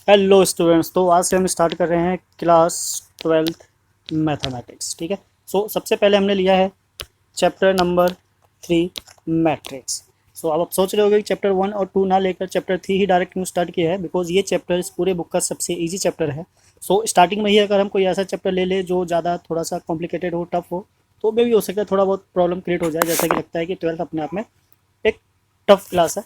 Hello students, तो आज से हम स्टार्ट कर रहे हैं क्लास 12th मैथमेटिक्स। ठीक है। सबसे पहले हमने लिया है चैप्टर नंबर 3 मैट्रिक्स। अब आप सोच रहे होगे कि चैप्टर 1 और 2 ना लेकर चैप्टर 3 ही डायरेक्ट क्यों स्टार्ट किया है, बिकॉज ये चैप्टर इस पूरे बुक का सबसे इजी चैप्टर है। स्टार्टिंग में ही अगर हम कोई ऐसा चैप्टर ले ले जो ज़्यादा थोड़ा सा कॉम्प्लिकेटेड हो, टफ हो, तो मे भी हो सकता है थोड़ा बहुत प्रॉब्लम क्रिएट हो जाए। जैसा कि लगता है कि 12th अपने आप में एक टफ क्लास है।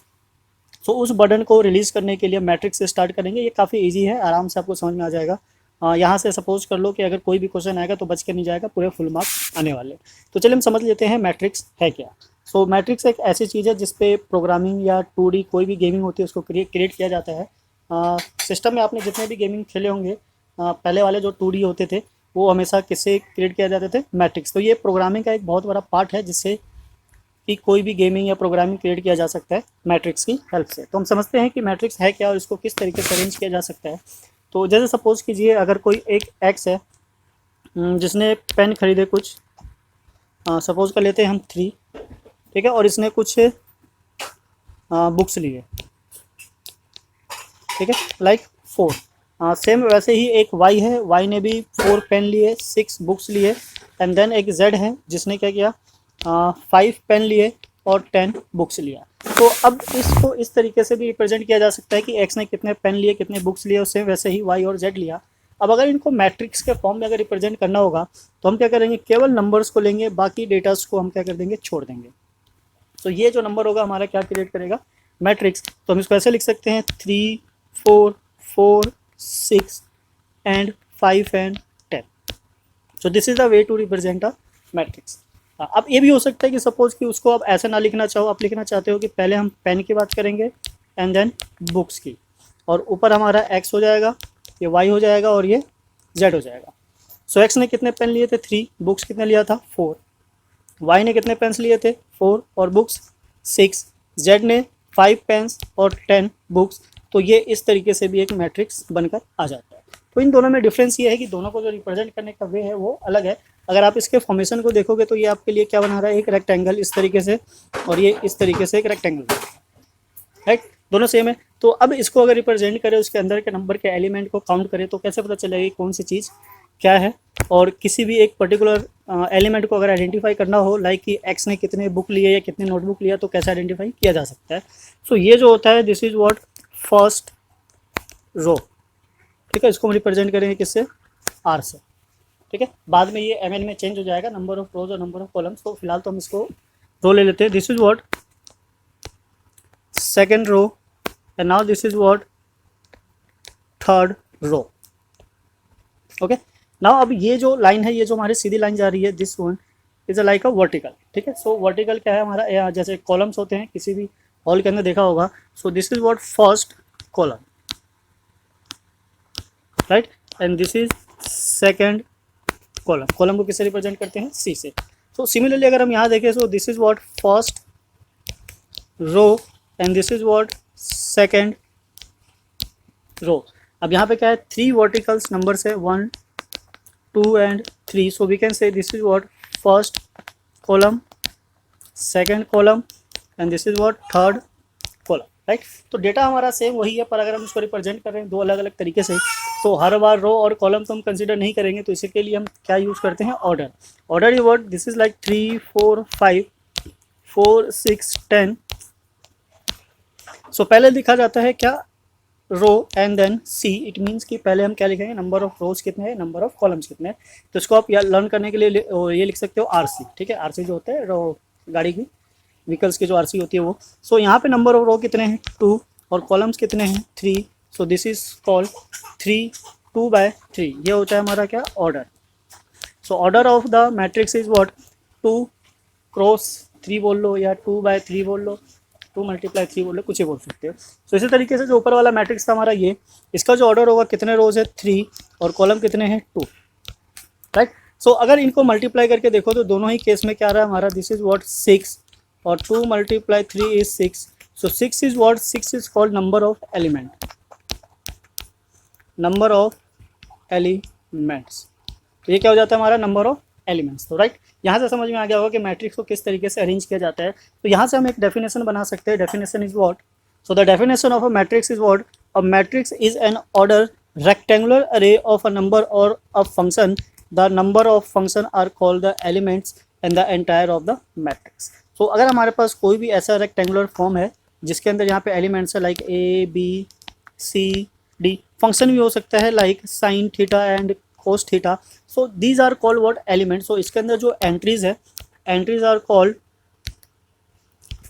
उस बर्डन को रिलीज़ करने के लिए मैट्रिक्स से स्टार्ट करेंगे। ये काफ़ी इजी है, आराम से आपको समझ में आ जाएगा। यहाँ से सपोज कर लो कि अगर कोई भी क्वेश्चन आएगा तो बच के नहीं जाएगा, पूरे फुल मार्क्स आने वाले। तो चलिए हम समझ लेते हैं मैट्रिक्स है क्या। मैट्रिक्स एक ऐसी चीज़ है जिसपे प्रोग्रामिंग या 2D कोई भी गेमिंग होती है उसको क्रिएट किया जाता है। सिस्टम में आपने जितने भी गेमिंग खेले होंगे, पहले वाले जो 2D होते थे वो हमेशा किससे क्रिएट किया जाते थे, मैट्रिक्स। तो ये प्रोग्रामिंग का एक बहुत बड़ा पार्ट है जिससे कि कोई भी गेमिंग या प्रोग्रामिंग क्रिएट किया जा सकता है मैट्रिक्स की हेल्प से। तो हम समझते हैं कि मैट्रिक्स है क्या और इसको किस तरीके से अरेंज किया जा सकता है। तो जैसे सपोज कीजिए अगर कोई एक एक्स है जिसने पेन खरीदे कुछ, सपोज कर लेते हैं हम 3। ठीक है। और इसने कुछ बुक्स लिए। ठीक है, लाइक 4। सेम वैसे ही एक वाई है, वाई ने भी 4 पेन लिए, 6 बुक्स लिए। एंड देन एक जेड है जिसने क्या किया, 5 पेन लिए और 10 बुक्स लिया। तो अब इसको इस तरीके से भी रिप्रेजेंट किया जा सकता है कि एक्स ने कितने पेन लिए, कितने बुक्स लिए, उससे वैसे ही वाई और जेड लिया। अब अगर इनको मैट्रिक्स के फॉर्म में अगर रिप्रेजेंट करना होगा तो हम क्या करेंगे, केवल नंबर्स को लेंगे, बाकी डेटास को हम क्या कर देंगे, छोड़ देंगे। तो ये जो नंबर होगा हमारा क्या क्रिएट करेगा, मैट्रिक्स। तो हम इसको ऐसे लिख सकते हैं 3 4 4 6 and 5 and 10। So this is the way to represent a matrix. अब ये भी हो सकता है कि सपोज कि उसको आप ऐसा ना लिखना चाहो, आप लिखना चाहते हो कि पहले हम पेन की बात करेंगे एंड देन बुक्स की, और ऊपर हमारा एक्स हो जाएगा, ये वाई हो जाएगा और ये जेड हो जाएगा। एक्स ने कितने पेन लिए थे, 3। बुक्स कितने लिया था, 4। वाई ने कितने पेन्स लिए थे, 4 और बुक्स 6। जेड ने 5 पेन्स और 10 बुक्स। तो ये इस तरीके से भी एक मैट्रिक्स बनकर आ जाता है। तो इन दोनों में डिफरेंस ये है कि दोनों को जो रिप्रेजेंट करने का वे है वो अलग है। अगर आप इसके फॉर्मेशन को देखोगे तो ये आपके लिए क्या बना रहा है, एक रेक्टेंगल इस तरीके से, और ये इस तरीके से एक रेक्टेंगल, राइट। दोनों सेम है। तो अब इसको अगर रिप्रेजेंट करें, उसके अंदर के नंबर के एलिमेंट को काउंट करें, तो कैसे पता चलेगा कौन सी चीज़ क्या है। और किसी भी एक पर्टिकुलर एलिमेंट को अगर आइडेंटिफाई करना हो, लाइक कि एक्स ने कितने बुक लिए या कितने नोटबुक लिया, तो कैसे आइडेंटिफाई किया जा सकता है। ये जो होता है, this is what first row. ठीक है, इसको हम रिप्रेजेंट करेंगे किससे, आर से। ठीक है, बाद में ये एम एन में चेंज हो जाएगा, नंबर ऑफ रोज और नंबर ऑफ कॉलम्स। तो फिलहाल तो हम इसको रो ले लेते हैं। This is what second row and now this is what third row. Okay, now अब ये जो लाइन है, ये जो हमारी सीधी लाइन जा रही है, this one is a like a vertical. ठीक है, वर्टिकल क्या है हमारा, जैसे कॉलम्स होते हैं किसी भी हॉल के अंदर देखा होगा। This is what first column, right, and this is second column. Column को किससे रिप्रेजेंट करते हैं, सी से। सिमिलरली अगर हम यहाँ देखें, this is what first row and this is what second row. अब यहाँ पे क्या है, 3 वर्टिकल्स नंबर्स है, 1 2 and 3। We can say this is what first column, second column and this is what third column, right. तो data हमारा same वही है, पर अगर हम इसको रिप्रेजेंट कर रहे हैं दो अलग अलग तरीके से, तो हर बार रो और कॉलम तो हम कंसिडर नहीं करेंगे। तो इसी के लिए हम क्या यूज़ करते हैं, order. Order is what, this is like 3 4 5 4 6 10। पहले लिखा जाता है क्या, row and then c. It means कि पहले हम क्या लिखेंगे, नंबर ऑफ रोज कितने हैं, नंबर ऑफ कॉलम्स कितने हैं। तो इसको आप लर्न करने के लिए ये लिख सकते हो आर सी। ठीक है, आर सी जो होता है गाड़ी की, व्हीकल्स की जो आर सी होती है वो। यहाँ पे नंबर ऑफ रो कितने हैं, 2, और कॉलम्स कितने हैं, 3। This is called 3 2/3। ये होता है हमारा क्या, order. Order of the matrix is what 2 cross 3 बोल लो, या 2/3 बोल लो, 2 × 3 बोल लो, कुछ ही बोल सकते हो। इसी तरीके से जो ऊपर वाला मैट्रिक्स था हमारा ये, इसका जो ऑर्डर होगा, कितने रोज है, 3, और कॉलम कितने हैं, 2, राइट। अगर इनको मल्टीप्लाई करके देखो तो दोनों ही केस में क्या रहा है हमारा, दिस इज व्हाट 6 और 2 × 3 is 6। 6 is what, 6 is called number of element, number of elements. तो ये क्या हो जाता है हमारा, नंबर ऑफ एलिमेंट्स। तो राइट, यहाँ से समझ में आ गया होगा कि मैट्रिक्स को किस तरीके से अरेंज किया जाता है। तो यहाँ से हम एक डेफिनेशन बना सकते हैं। Definition is what, the definition of a matrix is what, a matrix is an order rectangular array of a number or a function. The number of function are called the elements and the entire of the matrix. So अगर हमारे पास कोई भी ऐसा rectangular form है जिसके अंदर यहाँ पे एलिमेंट्स है like a b c d, function भी हो सकता है like sine theta and cos theta, so these are called what elements. So इसके अंदर जो एंट्रीज है, एंट्रीज आर कॉल्ड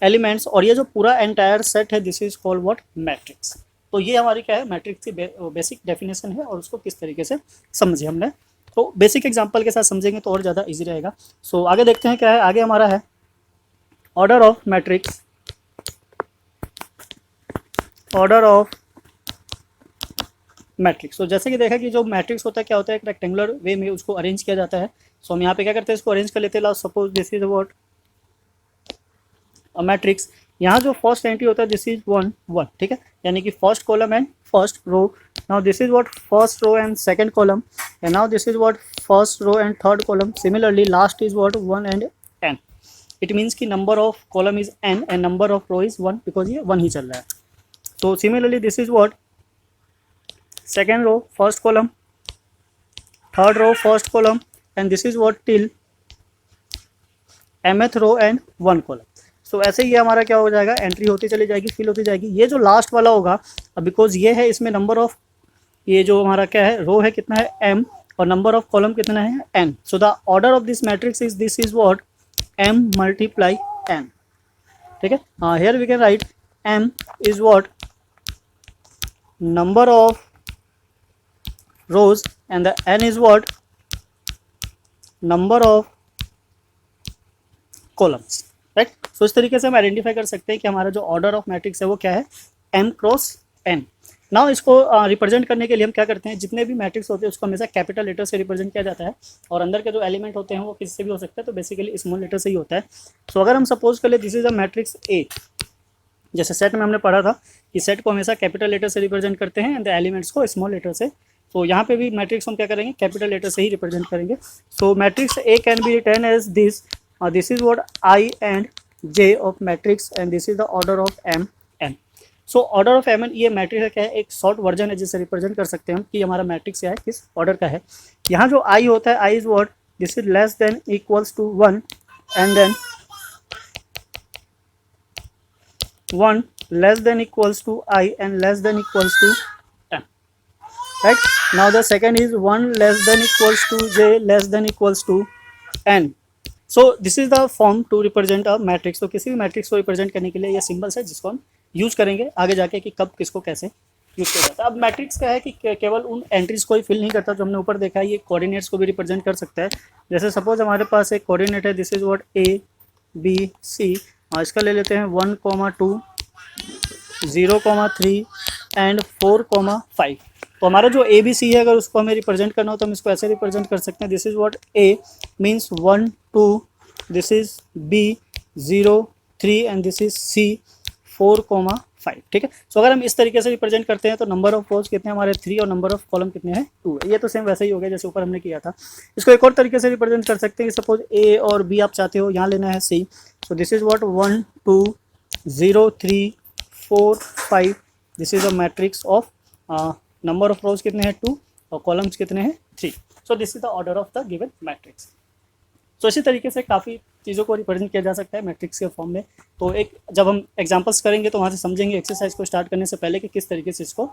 एलिमेंट्स, और ये जो पूरा एंटायर सेट है this is called what matrix. तो ये हमारी क्या है मैट्रिक्स की बेसिक डेफिनेशन है, और उसको किस तरीके से समझे हमने, तो बेसिक एग्जांपल के साथ समझेंगे तो और ज़्यादा इजी रहेगा. सो आगे देखते हैं क्या है. आगे हमारा है order of matrix. Order of matrix. तो जैसे कि देखा कि जो मैट्रिक्स होता है क्या होता है, एक रेक्टेंगुलर वे में उसको अरेंज किया जाता है. सो हम यहाँ पे क्या करते हैं, इसको अरेंज कर लेते हैं. Suppose this is what matrix. यहाँ जो फर्स्ट एंट्री होता है दिस इज 1 1, ठीक है, यानी कि first column and first row. Now this is what first row and second column, and now this is what first row and third column. Similarly last is what 1 and n. It means कि number of column is n and number of row is 1, because ये 1 ही चल रहा है. So similarly this is what second row first column, third row first column, and this is what till mth row and 1 column. So ऐसे ही हमारा क्या हो जाएगा, एंट्री होती चली जाएगी, फिल होती जाएगी. ये जो लास्ट वाला होगा, बिकॉज ये है, इसमें नंबर ऑफ, ये जो हमारा क्या है रो है कितना है m, और नंबर ऑफ कॉलम कितना है n. So the order of this matrix is this is what m multiply n, ठीक है. Here we can write m is what number of rows and the n is what number of columns, right. So इस तरीके से हम identify कर सकते हैं कि हमारा जो ऑर्डर ऑफ मैट्रिक्स है वो क्या है, m क्रॉस n. नाउ इसको रिप्रेजेंट करने के लिए हम क्या करते हैं, जितने भी मैट्रिक्स होते हैं उसको हमेशा कैपिटल लेटर से रिप्रेजेंट किया जाता है, और अंदर के जो एलिमेंट होते हैं वो किससे भी हो सकता है, तो बेसिकली स्मॉल लेटर से ही होता है. सो अगर हम सपोज कर ले this is a matrix A, जैसे सेट में हमने पढ़ा था कि सेट को हमेशा कैपिटल लेटर से रिप्रेजेंट करते हैं एंड द एलिमेंट्स को स्मॉल लेटर से. तो यहाँ पे भी मैट्रिक्स हम क्या करेंगे, कैपिटल लेटर से ही रिप्रेजेंट करेंगे. So matrix A can be written as this, this is what I and J of matrix, and this is the order of M N. So order of M N ये matrix का क्या है, एक short version है जिससे represent कर सकते हैं हम कि हमारा मैट्रिक्स क्या है, किस ऑर्डर का है. यहाँ जो I होता है, I is what this is less than equals to 1, and then 1 less than equals to I and less than equals to M, right. Now the second is 1 less than equals to J less than equals to N. So this is the form to represent a matrix. तो किसी भी matrix को represent करने के लिए ये symbols है जिसको हम यूज़ करेंगे आगे जाके कि कब किसको कैसे यूज़ किया जाता है. अब मैट्रिक्स क्या है कि केवल उन एंट्रीज को ही फिल नहीं करता जो हमने ऊपर देखा है, ये कोऑर्डिनेट्स को भी रिप्रेजेंट कर सकता है. जैसे सपोज हमारे पास एक कोऑर्डिनेट है this is what A B C, इसका ले लेते हैं 1, 2, 0, 3 एंड 4, 5. तो हमारा जो ए बी सी है अगर उसको हमें रिप्रेजेंट करना हो तो हम इसको ऐसे रिप्रेजेंट कर सकते हैं. This is what A means 1, 2, this is B 0, 3 and this is C 4, 5, ठीक है. सो अगर हम इस तरीके से रिप्रेजेंट करते हैं तो नंबर ऑफ रोज कितने हमारे 3 और नंबर ऑफ कॉलम कितने हैं 2 है. ये तो सेम वैसे ही हो गया जैसे ऊपर हमने किया था. इसको एक और तरीके से रिप्रेजेंट कर सकते हैं कि सपोज A और B आप चाहते हो, यहाँ लेना है C. So this is what 1, 2, 0, 3, 4, 5. This is a matrix of number of rows कितने हैं 2 और कॉलम्स कितने हैं 3. So this is the order of the given matrix. So इसी तरीके से काफ़ी चीज़ों को रिप्रेजेंट किया जा सकता है मैट्रिक्स के फॉर्म में. तो एक जब हम एग्जांपल्स करेंगे तो वहाँ से समझेंगे एक्सरसाइज को स्टार्ट करने से पहले कि किस तरीके से इसको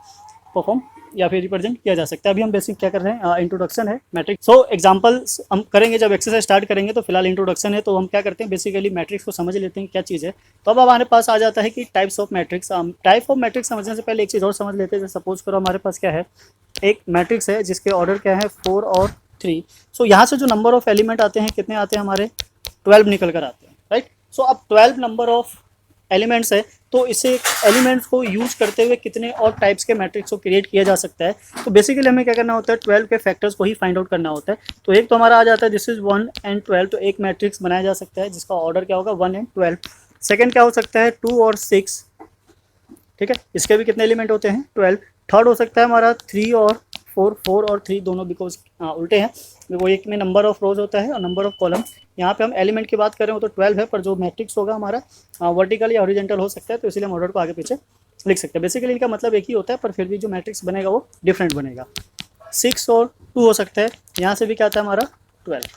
परफॉर्म या फिर रिप्रेजेंट किया जा सकता है. अभी हम बेसिक क्या कर रहे हैं, इंट्रोडक्शन है मैट्रिक्स. सो एग्जांपल्स हम करेंगे जब एक्सरसाइज स्टार्ट करेंगे, तो फिलहाल इंट्रोडक्शन है. तो हम क्या करते हैं बेसिकली मैट्रिक्स को समझ लेते हैं क्या चीज़ है. तो अब हमारे पास आ जाता है कि types of matrix. Type of matrix समझने से पहले एक चीज़ और समझ लेते हैं. जैसे सपोज करो हमारे पास क्या है, एक मैट्रिक्स है जिसके ऑर्डर क्या है 4 और 3. सो यहाँ से जो नंबर ऑफ एलिमेंट आते हैं कितने आते हैं हमारे 12 निकल कर आते हैं, राइट. सो अब 12 नंबर ऑफ एलिमेंट्स है, तो इसे एलिमेंट्स को यूज करते हुए कितने और टाइप्स के मैट्रिक्स को क्रिएट किया जा सकता है. तो बेसिकली हमें क्या करना होता है, 12 के फैक्टर्स को ही फाइंड आउट करना होता है. तो एक तो हमारा आ जाता है दिस इज 1 एंड 12. तो एक मैट्रिक्स बनाया जा सकता है जिसका ऑर्डर क्या होगा 1 एंड 12. सेकेंड क्या हो सकता है 2 और 6, ठीक है, इसके भी कितने एलिमेंट होते हैं 12. थर्ड हो सकता है हमारा 3 और 4, 4 और 3 दोनों बिकॉज उल्टे हैं, वो एक में नंबर ऑफ रोज होता है और नंबर ऑफ कॉलम. यहाँ पे हम एलिमेंट की बात करें वो तो 12 है, पर जो मैट्रिक्स होगा हमारा वर्टिकल या हॉरिजॉन्टल हो सकता है, तो इसलिए हम ऑर्डर को आगे पीछे लिख सकते हैं। बेसिकली इनका मतलब एक ही होता है, पर फिर भी जो मैट्रिक्स बनेगा वो डिफरेंट बनेगा। 6 और 2 हो सकता है, यहाँ से भी क्या आता है हमारा 12।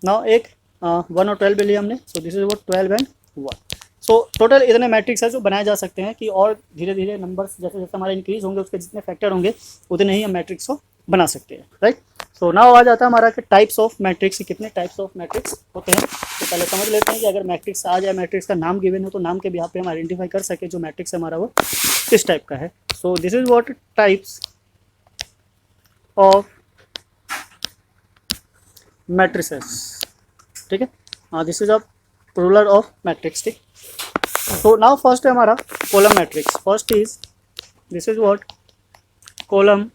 नाउ एक 1 और 12 लिए हमने, सो this is what 12 and 1। So total इतने मैट्रिक्स है जो बनाए जा सकते हैं कि और धीरे धीरे नंबर्स जैसे जैसे हमारे इंक्रीज होंगे उसके जितने फैक्टर होंगे उतने ही हम मैट्रिक्स को बना सकते हैं, राइट। सो नाउ आ जाता है हमारा कि टाइप्स ऑफ मैट्रिक्स, कितने टाइप्स ऑफ मैट्रिक्स होते हैं। तो पहले समझ लेते हैं कि अगर मैट्रिक्स आ जाए, मैट्रिक्स का नाम गिवन है तो नाम के बिहाफ पे हम आइडेंटिफाई कर सके जो मैट्रिक्स हमारा वो किस टाइप का है। सो this is what types of matrices, ठीक है। This is a ruler of matrix, ठीक। तो नाउ फर्स्ट है हमारा column matrix. First is this is what column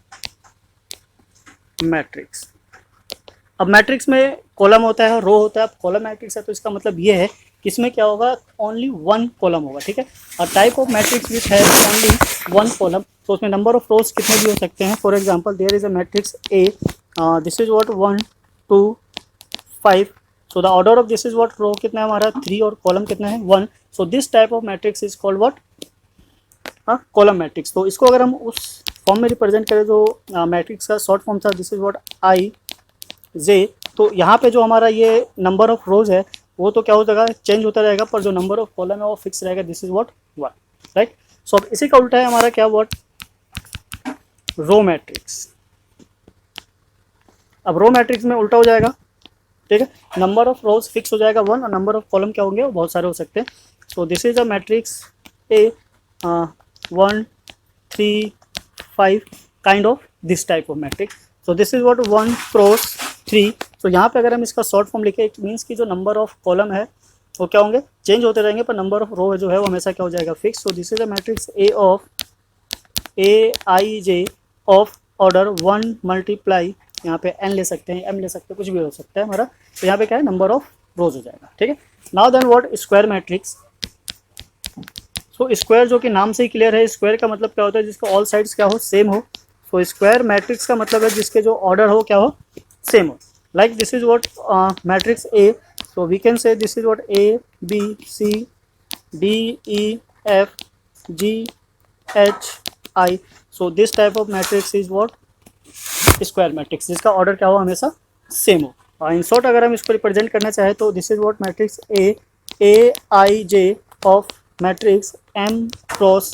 matrix. अब मैट्रिक्स में कॉलम होता है, रो होता है। अब कॉलम मैट्रिक्स है तो इसका मतलब ये है कि इसमें क्या होगा, ओनली वन कॉलम होगा, ठीक है। और टाइप ऑफ मैट्रिक्स विच है ओनली वन कॉलम, तो उसमें नंबर ऑफ रोज कितने भी हो सकते हैं। For example there is a matrix A, this is what 1 2 5। So the order of this is what row कितना है हमारा 3 और कॉलम कितना है 1। So this type of matrix is called what column matrix. तो इसको अगर हम उस फॉर्म में रिप्रेजेंट करें जो मैट्रिक्स का शॉर्ट फॉर्म था, this is what I j, तो यहाँ पे जो हमारा ये नंबर ऑफ रोज है वो तो क्या हो जाएगा, चेंज होता रहेगा, पर जो नंबर ऑफ कॉलम है वो फिक्स रहेगा, दिस इज व्हाट 1, राइट। सो अब इसी का उल्टा है हमारा क्या, व्हाट रो मैट्रिक्स। अब रो मैट्रिक्स में उल्टा हो जाएगा, ठीक है। नंबर ऑफ रोज फिक्स हो जाएगा 1 और नंबर ऑफ कॉलम क्या होंगे वो बहुत सारे हो सकते हैं। So this is a matrix A 1 3 5 kind of this type of matrix. So this is what 1 cross 3। सो यहाँ पे अगर हम इसका शॉर्ट फॉर्म लिखे, इट मीन्स कि जो नंबर ऑफ कॉलम है वो क्या होंगे, चेंज होते रहेंगे, पर नंबर ऑफ रो जो है वो हमेशा क्या हो जाएगा, fix. So this is a matrix A of A I J of order 1 multiply, यहाँ पे n ले सकते हैं, m ले सकते हैं, कुछ भी हो सकता है हमारा। तो यहाँ पे क्या है, नंबर ऑफ रोज हो जाएगा, ठीक है। Now then what square matrix. So square जो कि नाम से ही क्लियर है, स्क्वायर का मतलब क्या होता है, जिसका ऑल साइड्स क्या हो, सेम हो। सो स्क्वायर मैट्रिक्स का मतलब है जिसके जो ऑर्डर हो क्या हो, सेम हो। Like this is what matrix a, so we can say this is what a b c d e f g h i. So this type of matrix is what square matrix, जिसका order क्या हो, हमेशा same हो। और in short अगर हम इसको represent करना चाहें तो this is what matrix A I J of matrix m cross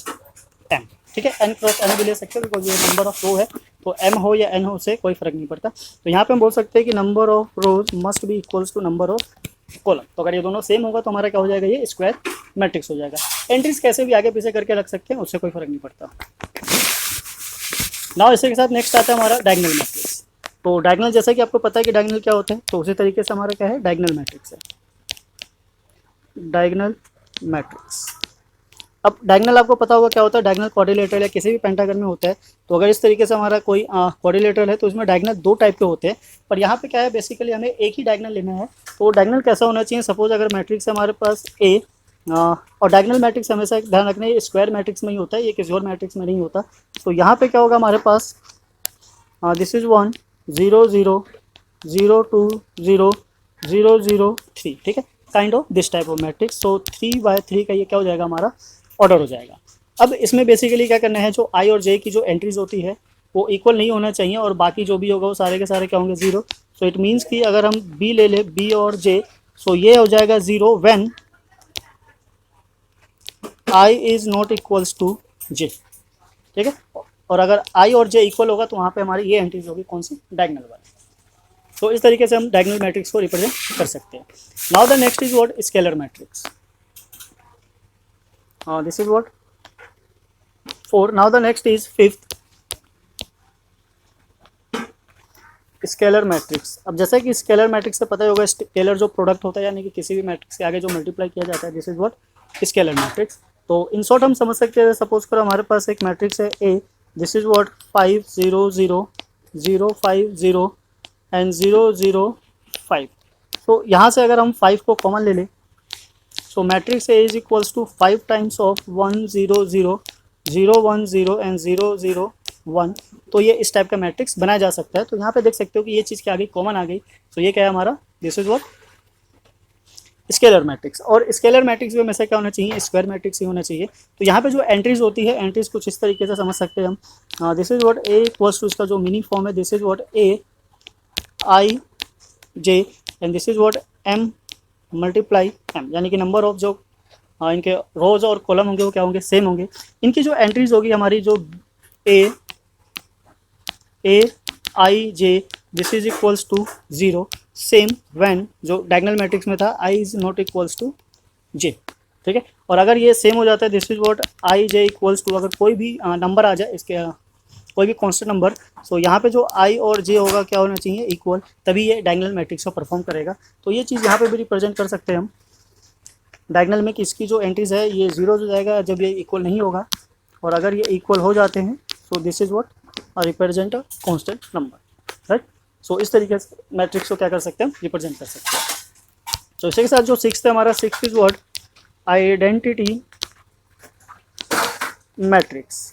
m, ठीक है। n क्रॉस n भी ले सकते हैं बिकॉज ये नंबर ऑफ रो है, तो m हो या n हो से कोई फर्क नहीं पड़ता। तो यहाँ पे हम बोल सकते हैं कि number of rows must be equals to number of columns. तो अगर ये दोनों सेम होगा तो हमारा क्या हो जाएगा, ये स्क्वायर मैट्रिक्स हो जाएगा। एंट्रीज कैसे भी आगे पीछे करके रख सकते हैं, उससे कोई फर्क नहीं पड़ता। नाउ इसी के साथ नेक्स्ट आता है हमारा डायगोनल मैट्रिक्स। तो डायगोनल जैसा कि आपको पता है कि डायगोनल क्या होता है, तो उसी तरीके से हमारा क्या है, डायगोनल मैट्रिक्स है, डायगोनल मैट्रिक्स। अब डायगोनल आपको पता होगा क्या होता है, डायगोनल क्वाड्रिलेटरल या किसी भी पेंटागन में होता है। तो अगर इस तरीके से हमारा कोई क्वाड्रिलेटरल है तो उसमें डायगोनल 2 टाइप के होते हैं, पर यहाँ पे क्या है, बेसिकली हमें एक ही डायगोनल लेना है। तो डायगोनल कैसा होना चाहिए, सपोज अगर मैट्रिक्स है हमारे पास ए, और डायगोनल मैट्रिक्स हमेशा एक ध्यान रखना है, ये स्क्वायर मैट्रिक्स में ही होता है, ये किसी और मैट्रिक्स में नहीं होता। तो यहाँ पे क्या होगा हमारे पास, दिस इज 1 0 0 0 2 0 0 0 3, ठीक है, kind of this type of matrix. So 3/3 का ये क्या हो जाएगा, हमारा ऑर्डर हो जाएगा। अब इसमें बेसिकली क्या करना है, जो आई और जे की जो एंट्रीज होती है वो इक्वल नहीं होना चाहिए, और बाकी जो भी होगा वो सारे के सारे क्या होंगे, 0। सो इट मीन्स कि अगर हम बी ले ले, बी और जे, सो ये हो जाएगा 0 when I is not equals to J, ठीक है। और अगर आई और जे इक्वल होगा तो वहाँ पे हमारी ये एंट्रीज होगी, कौन सी, डायगोनल वाली। तो इस तरीके से हम डायगोनल मैट्रिक्स को रिप्रेजेंट कर सकते हैं। Now the next is what scalar matrix. This is what 4। Now the next is 5th scalar matrix. अब जैसा कि स्केलर मैट्रिक्स से पता ही होगा, स्केलर जो प्रोडक्ट होता है यानी कि किसी भी मैट्रिक्स के आगे जो मल्टीप्लाई किया जाता है, this is what scalar matrix. तो इन शॉर्ट हम समझ सकते हैं, सपोज करो हमारे पास एक मैट्रिक्स है ए, दिस इज व्हाट 5 0 0 0 5 0 एंड 0 0 5। तो यहाँ से अगर हम 5 को कॉमन ले लें, so matrix A is equals to 5 times of 1 0 0 0 1 0 and 0 0 1। तो ये इस टाइप का मैट्रिक्स बनाया जा सकता है। तो यहाँ पे देख सकते हो कि ये चीज़ क्या आ गई, कॉमन आ गई। तो ये क्या है हमारा, this is what scalar matrix, और स्केलर मैट्रिक्स में हमेशा क्या होना चाहिए, स्क्वायर मैट्रिक्स ही होना चाहिए। तो यहाँ पे जो एंट्रीज होती है, एंट्रीज कुछ इस तरीके से समझ सकते हैं हम। This is what a equals to, इसका जो मीनिंग फॉर्म है, this is what a I j and this is what m multiply m, यानी कि नंबर ऑफ जो इनके रोज और कॉलम होंगे वो क्या होंगे, सेम होंगे। इनकी जो एंट्रीज होगी हमारी, जो A I J this is equals to 0, same when, जो डायगोनल मैट्रिक्स में था I is not equals to J, ठीक है। और अगर ये सेम हो जाता है, this is what I J equals to, अगर कोई भी नंबर आ जाए इसके, कोई भी कांस्टेंट नंबर, सो यहाँ पे जो आई और जे होगा क्या होना चाहिए, इक्वल, तभी ये डायगोनल मैट्रिक्स को परफॉर्म करेगा। तो ये चीज़ यहाँ पे भी रिप्रेजेंट कर सकते हैं हम डायगोनल में कि इसकी जो एंट्रीज है ये 0 हो जाएगा जब ये इक्वल नहीं होगा, और अगर ये इक्वल हो जाते हैं so this is what represent a constant number, right. So इस तरीके से मैट्रिक्स को क्या कर सकते हैं, रिप्रेजेंट कर सकते हैं। तो इसी के साथ जो 6th है हमारा, 6th is what identity matrix.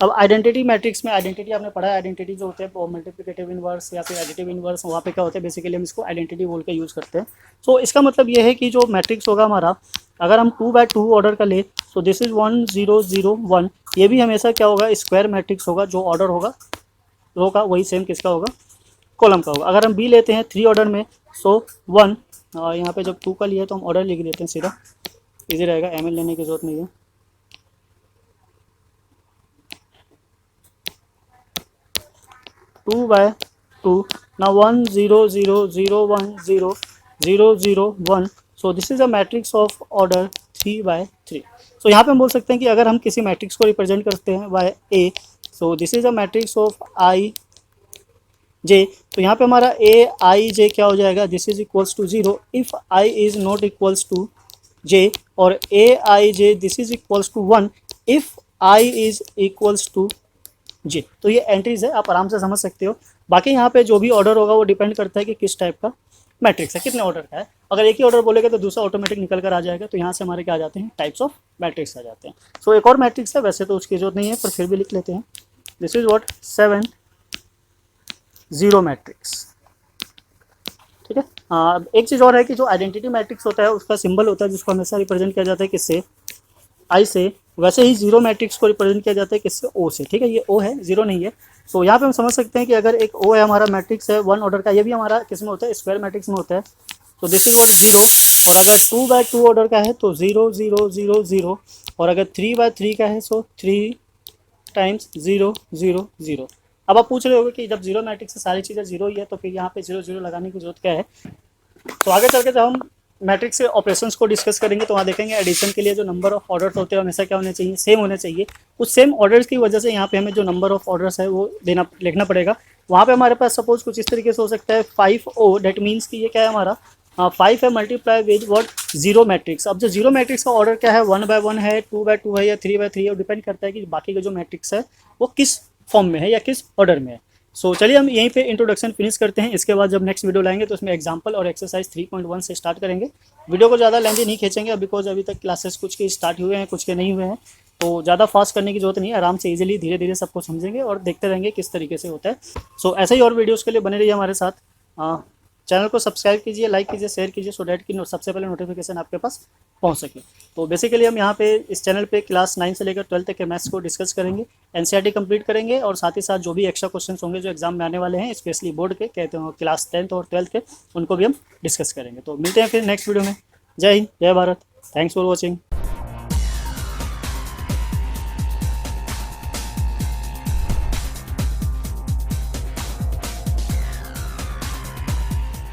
अब आइडेंटिटी मैट्रिक्स में, आइडेंटिटी आपने पढ़ा है, आइडेंटिटी जो होते हैं वो मल्टीप्लिकेटिव इनवर्स या फिर एडिटिव इनवर्स, वहाँ पे क्या होता है, बेसिकली हम इसको आइडेंटिटी बोल के यूज़ करते हैं। सो इसका मतलब ये है कि जो मैट्रिक्स होगा हमारा, अगर हम 2x2 ऑर्डर का ले, सो दिस इज 1 0 0 1, ये भी हमेशा क्या होगा, स्क्वायर मैट्रिक्स होगा। जो ऑर्डर होगा रो का वही सेम किसका होगा, कॉलम का होगा। अगर हम बी लेते हैं 3 ऑर्डर में, सो 1, यहाँ पे जब 2 का लिया तो हम ऑर्डर लिख देते हैं सीधा, इजी रहेगा, एमएल लेने की जरूरत नहीं है। 2/2, now 1 0 0 0 1 0 0 0 1, so this is a matrix of order 3/3। so यहाँ पे हम बोल सकते हैं कि अगर हम किसी मैट्रिक्स को रिप्रेजेंट करते हैं by a, so this is a matrix of i j, तो यहाँ पे हमारा ए आई जे क्या हो जाएगा, this is equals to 0 if I is not equals to J, और A I J this is equals to 1 if I is equals to J. तो ये एंट्रीज है, आप आराम से समझ सकते हो। बाकी यहाँ पे जो भी ऑर्डर होगा वो डिपेंड करता है कि किस टाइप का मैट्रिक्स है, कितने ऑर्डर का है। अगर एक ही ऑर्डर बोलेगा तो दूसरा ऑटोमेटिक निकल कर आ जाएगा। तो यहाँ से हमारे क्या आ जाते हैं, टाइप्स ऑफ मैट्रिक्स आ जाते हैं। सो एक और मैट्रिक्स है, वैसे तो उसकी जरूरत नहीं है पर फिर भी लिख लेते हैं, दिस इज व्हाट 7 0 मैट्रिक्स, ठीक है। एक चीज़ और है कि जो आइडेंटिटी मैट्रिक्स होता है उसका सिंबल होता है जिसको हमेशा रिप्रेजेंट किया जाता है किससे, आई से। वैसे ही 0 मैट्रिक्स को रिप्रेजेंट किया जाता है किससे, ओ से, ठीक है। ये ओ है, 0 नहीं है। सो यहाँ पे हम समझ सकते हैं कि अगर एक ओ है हमारा मैट्रिक्स है 1 ऑर्डर का, ये भी हमारा किस में होता है, स्क्वायर मैट्रिक्स में होता है। तो दिस इज व्हाट 0, और अगर 2/2 ऑर्डर का है तो 0 0 0 0, और अगर 3/3 का है सो 3 टाइम्स 0 0 0। अब आप पूछ रहे होगे कि जब 0 मैट्रिक्स से सारी चीज़ें 0 ही है तो फिर यहाँ पे 0 0 लगाने की जरूरत क्या है। तो आगे चल के जब हम मैट्रिक्स के ऑपरेशंस को डिस्कस करेंगे तो वहाँ देखेंगे एडिशन के लिए जो नंबर ऑफ ऑर्डर्स होते हैं हमेशा क्या होने चाहिए, सेम होने चाहिए। उस सेम ऑर्डर्स की वजह से यहाँ पे हमें जो नंबर ऑफ ऑर्डर्स है वो लिखना पड़ेगा। वहाँ पे हमारे पास सपोज कुछ इस तरीके से हो सकता है 5O, डेट मीन्स कि ये क्या है हमारा 5 है मल्टीप्लाई विद व्हाट 0 मैट्रिक्स। अब जो 0 मैट्रिक्स का ऑर्डर क्या है, 1/1 है, 2/2 है या 3/3 है, डिपेंड करता है कि बाकी का जो मैट्रिक्स है वो किस फॉर्म में है या किस ऑर्डर में है। सो चलिए हम यहीं पे इंट्रोडक्शन फिनिश करते हैं। इसके बाद जब नेक्स्ट वीडियो लाएंगे तो उसमें एग्जांपल और एक्सरसाइज 3.1 से स्टार्ट करेंगे। वीडियो को ज़्यादा लेंथी नहीं खींचेंगे बिकॉज अभी तक क्लासेस कुछ के स्टार्ट हुए हैं, कुछ के नहीं हुए हैं। तो ज़्यादा फास्ट करने की जरूरत नहीं है, आराम से इजीली धीरे धीरे सबको समझेंगे और देखते रहेंगे किस तरीके से होता है। सो ऐसे ही और वीडियोज़ के लिए बने रहिए हमारे साथ। चैनल को सब्सक्राइब कीजिए, लाइक कीजिए, शेयर कीजिए, सो डैट की सबसे पहले नोटिफिकेशन आपके पास पहुंच सके। तो बेसिकली हम यहाँ पे इस चैनल पे क्लास 9 से लेकर 12 तक के मैथ्स को डिस्कस करेंगे, एनसीईआरटी कंप्लीट करेंगे और साथ ही साथ जो भी एक्स्ट्रा क्वेश्चंस होंगे जो एग्जाम में आने वाले हैं, स्पेशली बोर्ड के कहते हैं क्लास 10th और 12th के, उनको भी हम डिस्कस करेंगे। तो मिलते हैं फिर नेक्स्ट वीडियो में। जय हिंद, जय भारत, थैंक्स फॉर वॉचिंग।